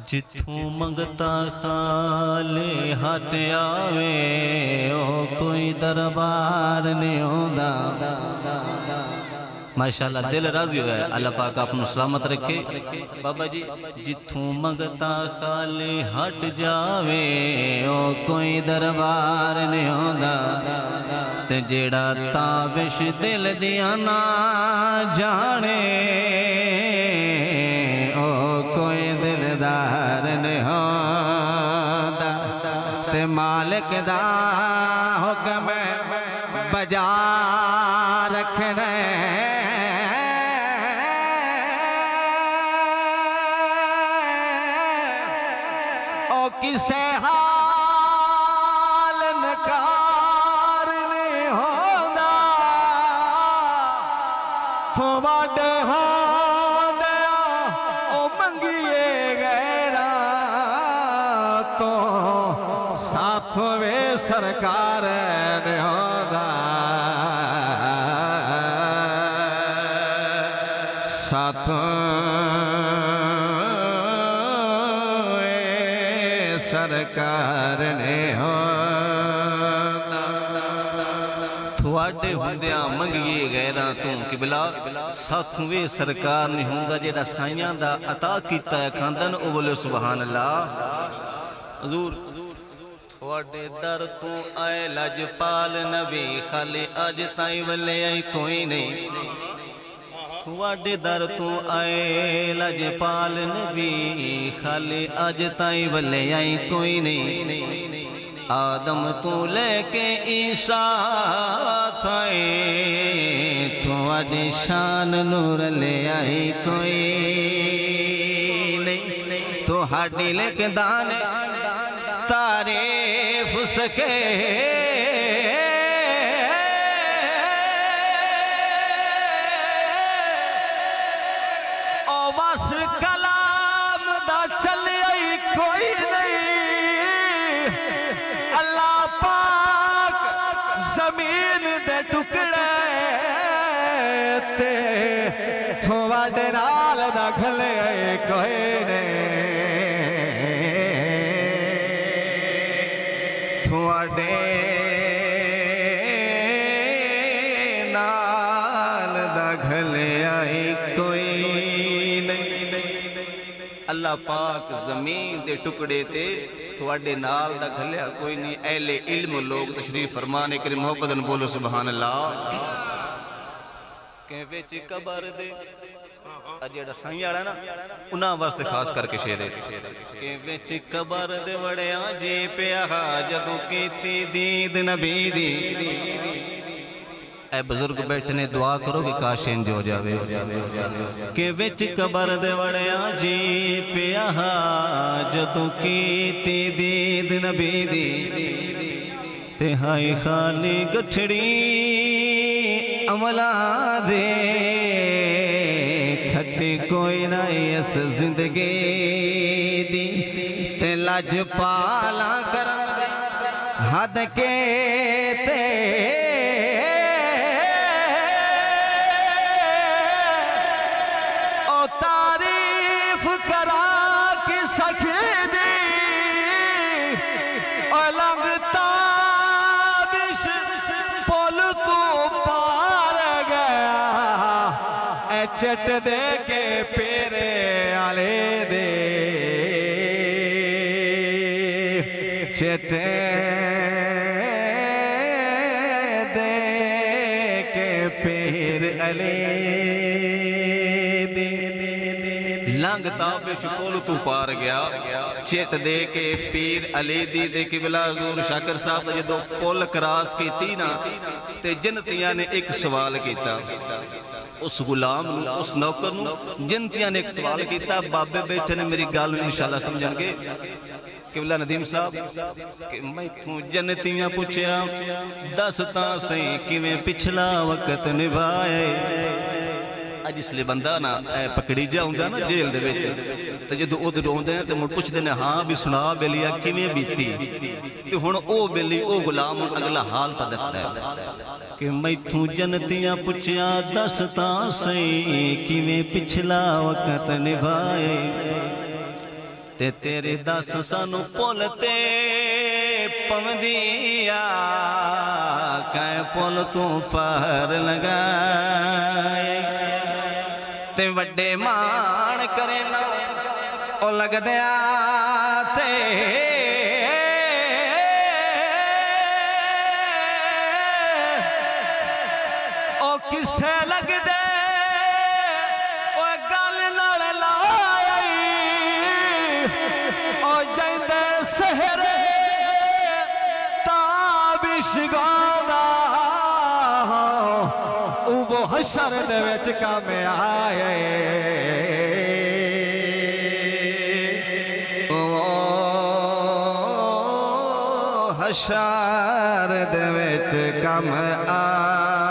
जिथों मंगता खाले हट आवे ओ कोई दरबार नहीं होंदा। माशाअल्लाह दिल राजी हुआ है, अल्लाह पाक आपको सलामत रखे। बाबा जी जिथों मंगता खाले हट जावे ओ कोई दरबार नहीं होंदा। ते जेड़ा ताबिश दिल दिया ना जाने ओ कोई दिलदार नहीं होंदा। ते मालिक दा हुक्म बजा रखने किसे हाल नकार नहीं होंदा। थोड़े होंदे ओ मंगिए गैरा तो साफ वे सरकार नहीं होंदा। साथ सरकार ने थोड़े हुंदिया मंगिए गैरा तू कि बिला साथों वे सरकार नहीं होंदा। जेड़ा साइयां दा अता कीता है खांदन ओ बोले सुभान अल्लाह। हजूर थोड़े दर तू आए लजपाल नबी खाली अज ताई वले आई कोई नहीं। थोड़े दर तू आए लजपाल नबी खाली अज ताई वले आई कोई नहीं। आदम तू लेके ईसा थाए थोड़े शान नूर ले आई कोई नहीं। तो हाडी लेके दान तारीफ सके बस कलाम दा चले कोई नहीं। अल्लाह पाक जमीन दे टुकड़े ते थोड़े नाल दा खले कोई नहीं। थोड़े नाल दा खले आई कोई। अल्लाह पाक जमीन दे टुकड़े ते थोड़े नाल दा घलिया कोई नहीं। अहले इल्म लोग तशरीफ फरमाने करे मोहब्बत न बोलो सुभान अल्लाह। के विच कबर दे जेड़ा साईं वाला ना उन्हां वास्ते खास करके शेर है के विच कबर दे वड़िया जी पिया जदों कीती दीद नबी दी। ऐ बुजुर्ग बैठे ने दुआ करो कि काश इंज हो जावे के विच कबर दे वड़िया जी पिया जदों कीती दीद नबी दी। ते हाय खाली गठड़ी अमला दे खट्टी कोई ना इस जिंदगी दी। ते लज पाला करम दे हद के ते तारीफ करा कि सके दी लगता विश पुल तू पार गया चट दे के पेरे आले दे चट दे के पेर अले लंघता बेशकोल तू पार गया चिट दे के पीर अली दी दे के बिला हजूर शाकर साहब ने जो पुल क्रॉस की ना ते जन्नतियां ने एक सवाल किया उस गुलाम उस नौकर जन्नतियां ने एक सवाल किया। बाबे बैठे ने मेरी गल इंशाअल्लाह समझणगे। किबला नदीम साहब कि मैं तू जन्नतियां पूछया दस तां सही किवें पिछला वक्त निभाए। जिसले बंदा ना पकड़ी जा होंदा ना जेल दे विच ते जदों उधर रोंदे ते मुड़ पुछदे ने हां भी सुना बेलिया किवें बीती। ते हुण ओ बेली ओ गुलाम अगला हाल पा दसदा है कि मैथों जन्नतियां पुछया दस तां सही किवें पिछला वक्त निभाए। ते तेरी दस सानू पुल ते पवंदिया कै पुल तू पार लगाए ते वड्डे मान करे ना ओ लगदिया ते ओ किसे लगदे ओ गल नाल लाई ओ जैंदे सहरे ताबिश गांदा वो हशर दे विच काम आए हशर दे विच काम आ